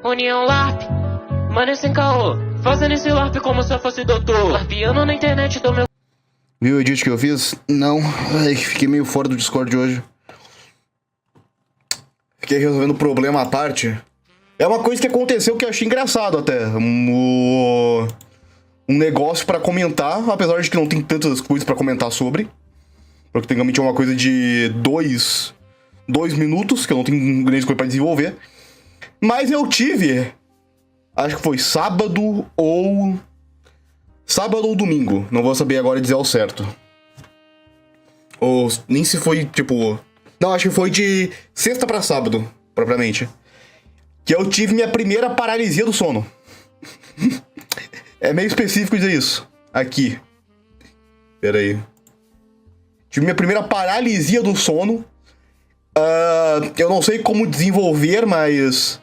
União LARP, mano sem caô, fazendo esse LARP como se eu fosse doutor. LARPiano na internet do meu... Viu o edit que eu fiz? Não. Ai, fiquei meio fora do Discord hoje. Fiquei resolvendo problema à parte. É uma coisa que aconteceu que eu achei engraçado até. Um negócio pra comentar, apesar de que não tem tantas coisas pra comentar sobre. Porque tecnicamente é uma coisa de 2 minutos, que eu não tenho grande coisa pra desenvolver. Mas eu tive... Acho que foi sábado ou domingo. Não vou saber agora dizer ao certo. Ou nem se foi, tipo... Não, acho que foi de sexta pra sábado, propriamente. Que eu tive minha primeira paralisia do sono. É meio específico dizer isso. Aqui. Pera aí. Tive minha primeira paralisia do sono. Eu não sei como desenvolver, mas...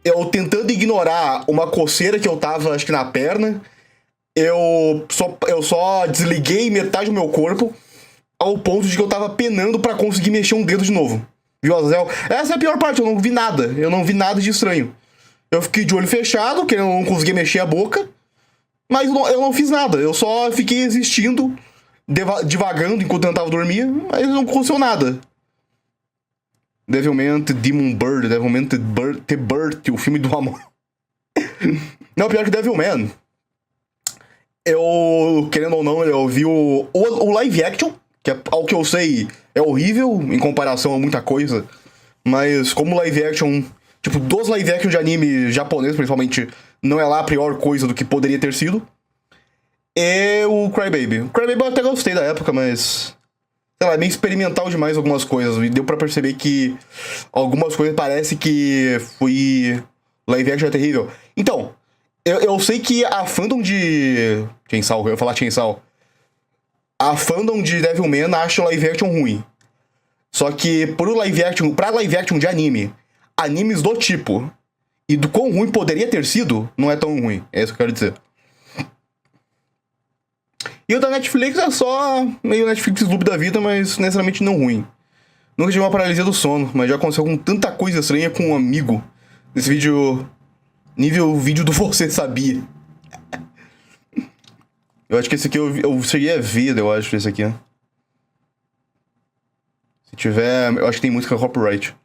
Eu tentando ignorar uma coceira que eu tava, acho que na perna... Eu só desliguei metade do meu corpo ao ponto de que eu tava penando pra conseguir mexer um dedo de novo. Viu, Azazel? Essa é a pior parte, eu não vi nada. Eu não vi nada de estranho. Eu fiquei de olho fechado, que eu não conseguia mexer a boca. Mas eu não fiz nada. Eu só fiquei existindo, divagando enquanto eu tentava dormir, mas não aconteceu nada. Devilment, Demon Bird, Devilment The Bird, o filme do amor. Não, pior que Devilman. Eu, querendo ou não, eu vi o live action, que ao que eu sei é horrível em comparação a muita coisa. Mas como live action, tipo, dos live action de anime japonês, principalmente, não é lá a pior coisa do que poderia ter sido. É o Crybaby. O Crybaby eu até gostei da época, mas... Sei lá, é meio experimental demais algumas coisas. E deu pra perceber que algumas coisas parece que foi... Live action é terrível. Então... Eu sei que a fandom de... Chainsaw, eu ia falar Chainsaw. A fandom de Devilman acha o live action ruim. Só que pra live action de anime, animes do tipo, e do quão ruim poderia ter sido, não é tão ruim. É isso que eu quero dizer. E o da Netflix é só meio Netflix loop da vida, mas necessariamente não ruim. Nunca tive uma paralisia do sono, mas já aconteceu com tanta coisa estranha com um amigo. Nesse vídeo... Nível vídeo do Você Sabia. Eu acho que esse aqui eu cheguei a ver, eu acho, esse aqui. Se tiver... Eu acho que tem música copyright.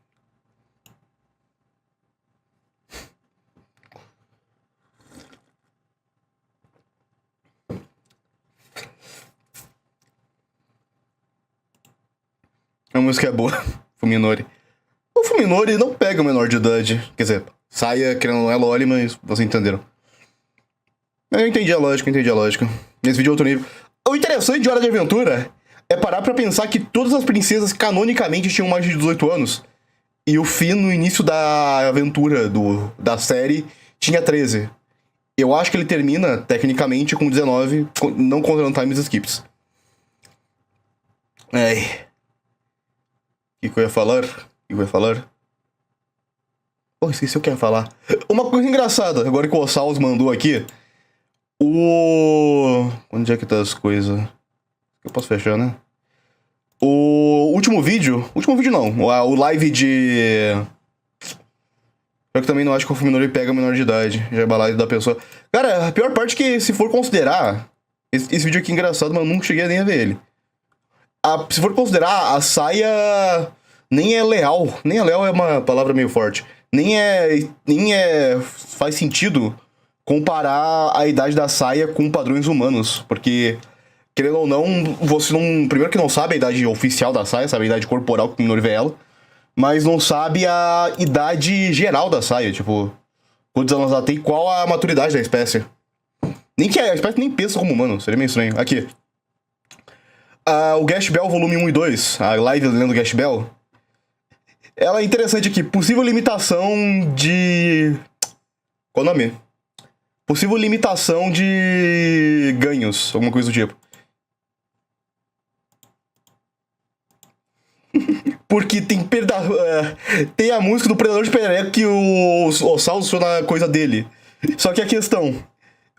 A música é boa. Fuminori. O Fuminori não pega o menor de idade. Quer dizer... Saia, querendo não é loli, mas vocês entenderam. Eu entendi a lógica, Nesse vídeo é outro nível. O interessante de Hora de Aventura é parar pra pensar que todas as princesas canonicamente tinham mais de 18 anos. E o Finn, no início da aventura da série, tinha 13. Eu acho que ele termina, tecnicamente, com 19, não contando times skips. Ai. O que eu ia falar? Oh, esqueci o que eu ia falar. Uma coisa engraçada, agora que o Ossaus mandou aqui. Onde é que tá as coisas? Eu posso fechar, né? O último vídeo não. O live de... Eu que também não acho que o Fuminori pega menor de idade. Já é balada da pessoa. Cara, a pior parte é que, se for considerar... Esse vídeo aqui é engraçado, mas eu nunca cheguei nem a ver ele. Se for considerar, a saia... Nem é leal. Nem é leal é uma palavra meio forte. Nem faz sentido comparar a idade da saia com padrões humanos, porque, querendo ou não, você não... Primeiro que não sabe a idade oficial da saia, sabe a idade corporal que o Fuminori vê ela, mas não sabe a idade geral da saia, tipo, quantos anos ela tem e qual a maturidade da espécie. Nem que a espécie nem pensa como humano, seria meio estranho. Aqui. O Gash Bell volume 1 e 2, a live lendo Gash Bell, ela é interessante aqui. Possível limitação de... Qual o nome? Possível limitação de ganhos, alguma coisa do tipo. Porque tem a música do Predador de Perereca que o Ossal usou na coisa dele. Só que a questão...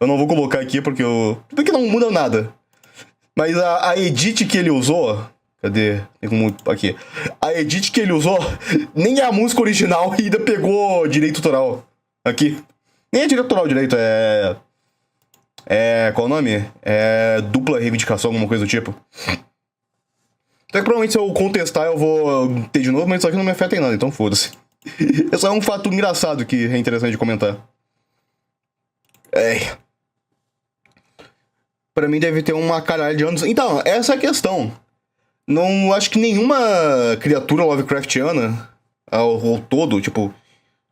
Eu não vou colocar aqui porque não muda nada. Mas a edit que ele usou... Cadê? Aqui. A edit que ele usou nem é a música original e ainda pegou direito autoral. Aqui. Nem é direito autoral direito, qual o nome? É dupla reivindicação, alguma coisa do tipo. Até que provavelmente se eu contestar eu vou ter de novo, mas isso aqui não me afeta em nada, então foda-se. É só um fato engraçado que é interessante de comentar. Pra mim deve ter uma caralho de anos. Então, essa é a questão. Não acho que nenhuma criatura Lovecraftiana, ao todo, tipo,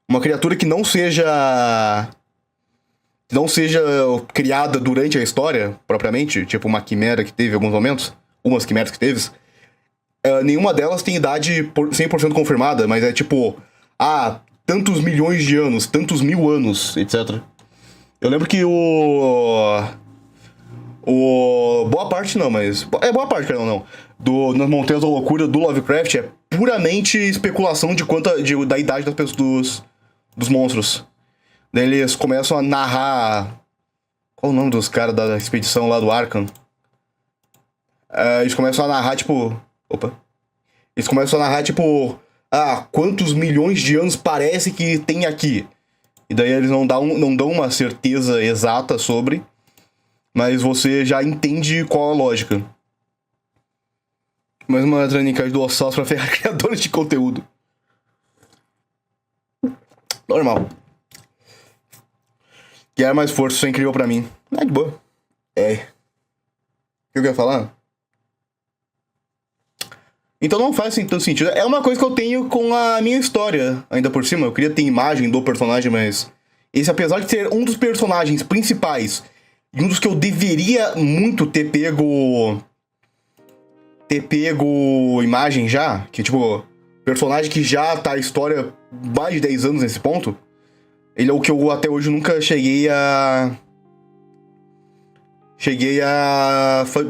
uma criatura que não seja criada durante a história, propriamente, tipo uma quimera que teve em alguns momentos, umas quimeras que teve, nenhuma delas tem idade 100% confirmada, mas é tipo, tantos milhões de anos, tantos mil anos, etc. Eu lembro que boa parte não, mas... boa parte, cara, não. Nas Montanhas da Loucura do Lovecraft é puramente especulação da idade das pessoas, dos monstros. Daí eles começam a narrar... Qual o nome dos caras da expedição lá do Arkham? Eles começam a narrar, tipo... Eles começam a narrar, tipo... quantos milhões de anos parece que tem aqui? E daí eles não dão uma certeza exata sobre... Mas você já entende qual a lógica. Mais uma tranicagem do Ossaus pra ferrar criadores de conteúdo. Normal. Quer mais força, isso é incrível pra mim. De boa. O que eu quero falar? Então não faz tanto sentido. É uma coisa que eu tenho com a minha história, ainda por cima. Eu queria ter imagem do personagem, mas... Esse, apesar de ser um dos personagens principais... E um dos que eu deveria muito ter pego imagem já, que tipo, personagem que já tá a história mais de 10 anos nesse ponto, ele é o que eu até hoje nunca cheguei a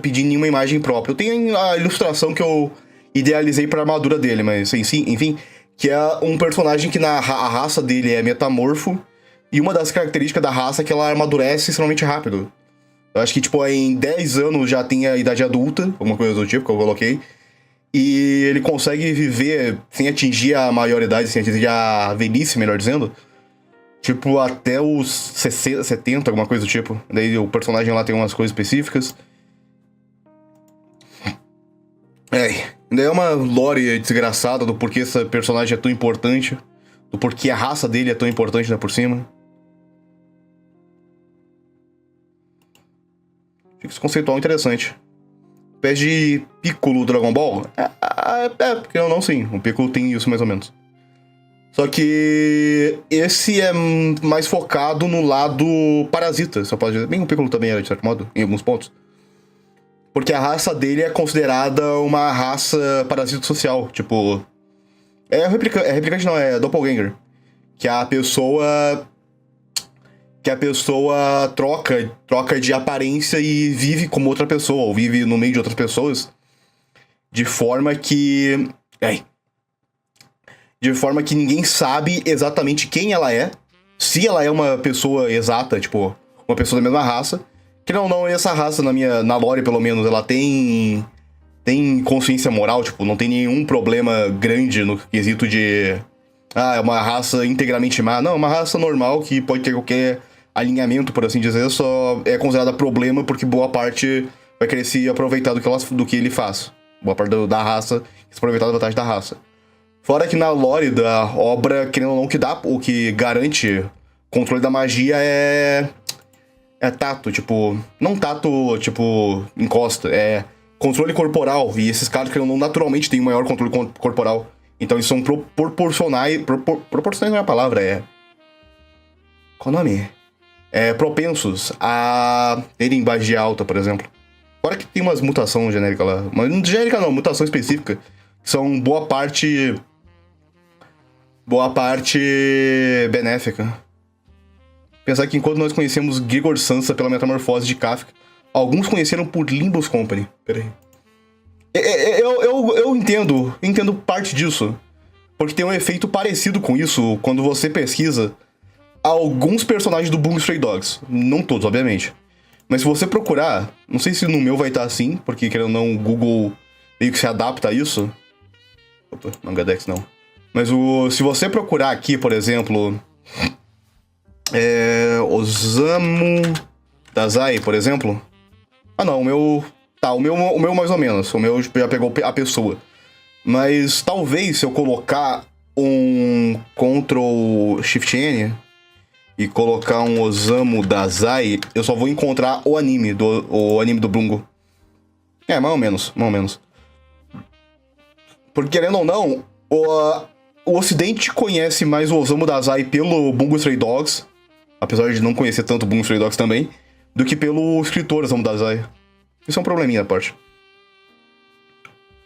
pedir nenhuma imagem própria. Eu tenho a ilustração que eu idealizei pra armadura dele, mas enfim, que é um personagem que a raça dele é metamorfo, e uma das características da raça é que ela amadurece extremamente rápido. Eu acho que, tipo, em 10 anos já tem a idade adulta, alguma coisa do tipo que eu coloquei. E ele consegue viver sem atingir a maioridade, sem atingir a velhice, melhor dizendo. Tipo, até os 60, 70, alguma coisa do tipo. Daí o personagem lá tem umas coisas específicas. Daí é uma lore desgraçada do porquê esse personagem é tão importante. Do porquê a raça dele é tão importante, né, por cima. Fica esse conceitual interessante. Pés de Piccolo Dragon Ball? Porque eu não, sim. O Piccolo tem isso mais ou menos. Só que esse é mais focado no lado parasita, se eu posso dizer. Bem, o Piccolo também era, de certo modo, em alguns pontos. Porque a raça dele é considerada uma raça parasita social. Tipo... replicante não, é doppelganger. Que a pessoa troca de aparência e vive como outra pessoa, ou vive no meio de outras pessoas, de forma que ninguém sabe exatamente quem ela é, se ela é uma pessoa exata, tipo, uma pessoa da mesma raça, que não, essa raça, na lore pelo menos, ela tem consciência moral, tipo, não tem nenhum problema grande no quesito de... é uma raça integramente má. Não, é uma raça normal que pode ter qualquer alinhamento, por assim dizer, só é considerada problema porque boa parte vai querer se aproveitar do que ele faz. Boa parte da raça se aproveitar da vantagem da raça. Fora que na lore da obra, querendo ou não, o que garante controle da magia é tato, tipo... Não tato, tipo, encosta, é controle corporal. E esses caras, querendo ou não, naturalmente têm um maior controle corporal. Então eles são proporcionais... Proporcionais não é a palavra, qual o nome? Propensos a terem magia alta, por exemplo. Fora que tem umas mutações genéricas lá. Mas genérica não, mutação específica. São boa parte benéfica. Pensar que enquanto nós conhecemos Gregor Samsa pela metamorfose de Kafka, alguns conheceram por Limbus Company. Pera aí. Eu entendo parte disso. Porque tem um efeito parecido com isso quando você pesquisa alguns personagens do Bungo Stray Dogs. Não todos, obviamente. Mas se você procurar, não sei se no meu vai estar assim, porque querendo ou não, o Google meio que se adapta a isso. Opa, Mangadex não. Mas se você procurar aqui, por exemplo... Osamu Dazai, por exemplo. Ah, não, o meu... Tá, o meu mais ou menos. O meu já pegou a pessoa. Mas talvez se eu colocar um Ctrl Shift N e colocar um Osamu Dazai, eu só vou encontrar o anime do Bungo. Mais ou menos, mais ou menos. Porque, querendo ou não, o Ocidente conhece mais o Osamu Dazai pelo Bungo Stray Dogs, apesar de não conhecer tanto o Bungo Stray Dogs também, do que pelo escritor Osamu Dazai. Isso é um probleminha, parte.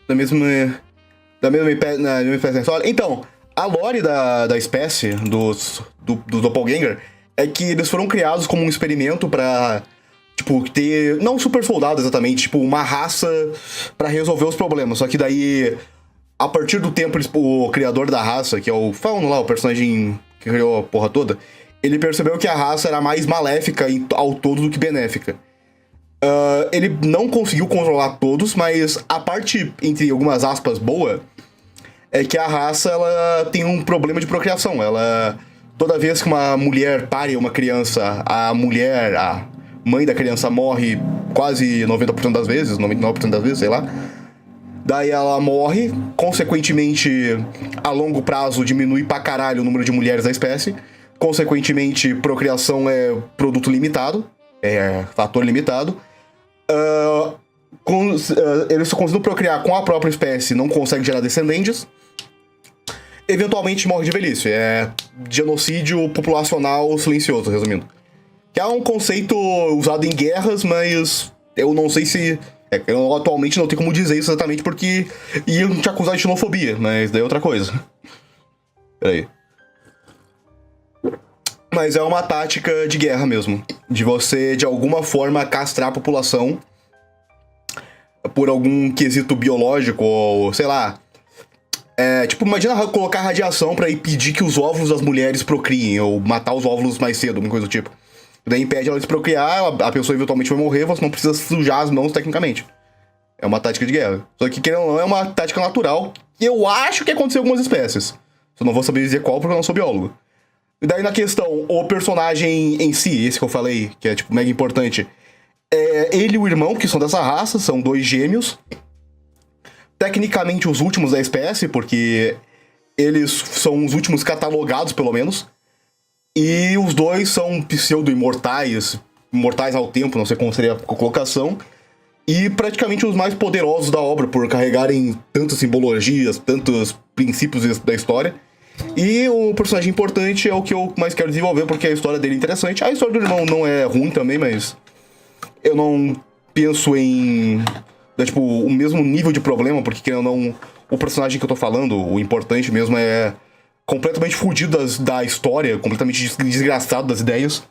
Da mesma espécie. Então, a lore da espécie, do Doppelganger, é que eles foram criados como um experimento pra, tipo, ter... Não super soldado exatamente, tipo, uma raça pra resolver os problemas. Só que daí, a partir do tempo, o criador da raça, que é o Fauno lá, o personagem que criou a porra toda, ele percebeu que a raça era mais maléfica ao todo do que benéfica. Ele não conseguiu controlar todos, mas a parte, entre algumas aspas, boa, é que a raça, ela tem um problema de procriação. Toda vez que uma mulher pare uma criança, a mãe da criança morre quase 90% das vezes, 99% das vezes, sei lá. Daí ela morre, consequentemente, a longo prazo diminui pra caralho o número de mulheres da espécie. Consequentemente, procriação é produto limitado, é fator limitado. Eles só conseguindo procriar com a própria espécie, não conseguem gerar descendentes. Eventualmente morre de velhice. É genocídio populacional silencioso, resumindo. Que é um conceito usado em guerras, mas eu não sei se... eu atualmente não tenho como dizer isso exatamente porque iam te acusar de xenofobia, mas daí é outra coisa. Peraí. Mas é uma tática de guerra mesmo. De você, de alguma forma, castrar a população por algum quesito biológico, ou sei lá. Tipo, imagina colocar radiação pra impedir que os óvulos das mulheres procriem, ou matar os óvulos mais cedo, alguma coisa do tipo. Daí impede ela de procriar, a pessoa eventualmente vai morrer, você não precisa sujar as mãos tecnicamente. É uma tática de guerra. Só que, querendo ou não, é uma tática natural que eu acho que aconteceu em algumas espécies. Eu não vou saber dizer qual porque eu não sou biólogo. E daí na questão, o personagem em si, esse que eu falei, que é tipo mega importante, ele e o irmão, que são dessa raça, são dois gêmeos. Tecnicamente os últimos da espécie, porque eles são os últimos catalogados, pelo menos. E os dois são pseudo-imortais, imortais ao tempo, não sei como seria a colocação. E praticamente os mais poderosos da obra, por carregarem tantas simbologias, tantos princípios da história. E o personagem importante é o que eu mais quero desenvolver, porque a história dele é interessante. A história do irmão não é ruim também, mas eu não penso em tipo, o mesmo nível de problema, porque querendo ou não, o personagem que eu tô falando, o importante mesmo, é completamente fudido da história, completamente desgraçado das ideias,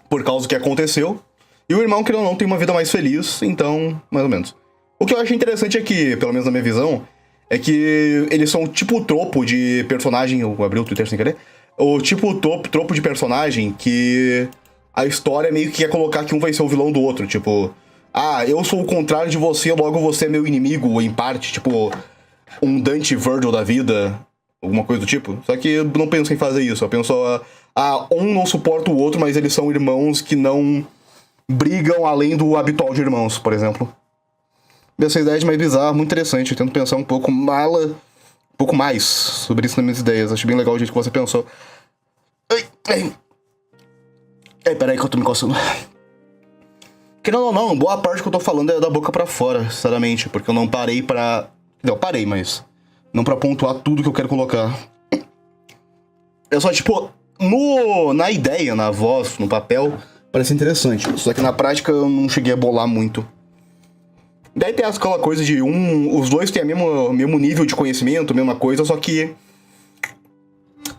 por causa do que aconteceu. E o irmão, querendo ou não, tem uma vida mais feliz, então, mais ou menos. O que eu acho interessante é que, pelo menos na minha visão, é que eles são tipo o tropo de personagem... Eu abri o Twitter sem querer. O tipo tropo de personagem que a história meio que quer colocar que um vai ser o vilão do outro. Tipo, eu sou o contrário de você, logo você é meu inimigo, em parte. Tipo, um Dante Virgil da vida, alguma coisa do tipo. Só que eu não penso em fazer isso. Eu penso, um não suporta o outro, mas eles são irmãos que não brigam além do habitual de irmãos, por exemplo. Essa ideia é mais bizarra, muito interessante. Eu tento pensar um pouco mais sobre isso nas minhas ideias. Acho bem legal o jeito que você pensou. Peraí que eu tô me coçando. Querendo ou não, boa parte que eu tô falando é da boca pra fora, sinceramente. Porque eu não parei pra... Não, parei, mas não pra pontuar tudo que eu quero colocar. É só, tipo, na ideia, na voz, no papel, parece interessante. Só que na prática eu não cheguei a bolar muito. Daí tem aquela coisa de os dois têm o mesmo nível de conhecimento, a mesma coisa, só que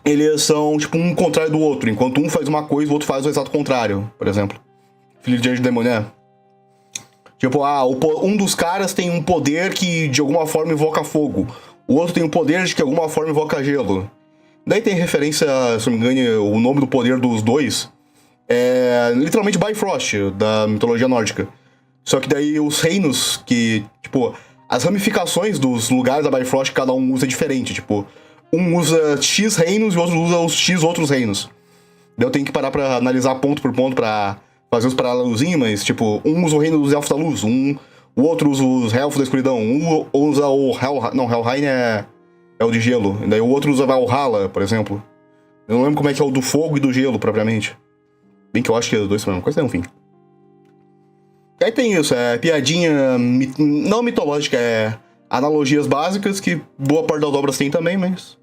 eles são, tipo, um contrário do outro. Enquanto um faz uma coisa, o outro faz o exato contrário, por exemplo. Filho de Anjo Demônio, Tipo, um dos caras tem um poder que de alguma forma invoca fogo. O outro tem um poder de que de alguma forma invoca gelo. Daí tem referência, se não me engano, o nome do poder dos dois é literalmente Bifrost, da mitologia nórdica. Só que daí os reinos que, tipo, as ramificações dos lugares da Bifrost cada um usa diferente. Tipo, um usa X reinos e o outro usa os X outros reinos. Daí eu tenho que parar pra analisar ponto por ponto pra fazer os paralelozinhos, mas, tipo, um usa o reino dos elfos da luz, o outro usa os elfos da escuridão, um usa o Helheim é o de gelo, daí o outro usa Valhalla, por exemplo. Eu não lembro como é que é o do fogo e do gelo, propriamente. Bem que eu acho que os dois são a mesma coisa, enfim. E aí tem isso, piadinha não mitológica, analogias básicas, que boa parte das obras tem também, mas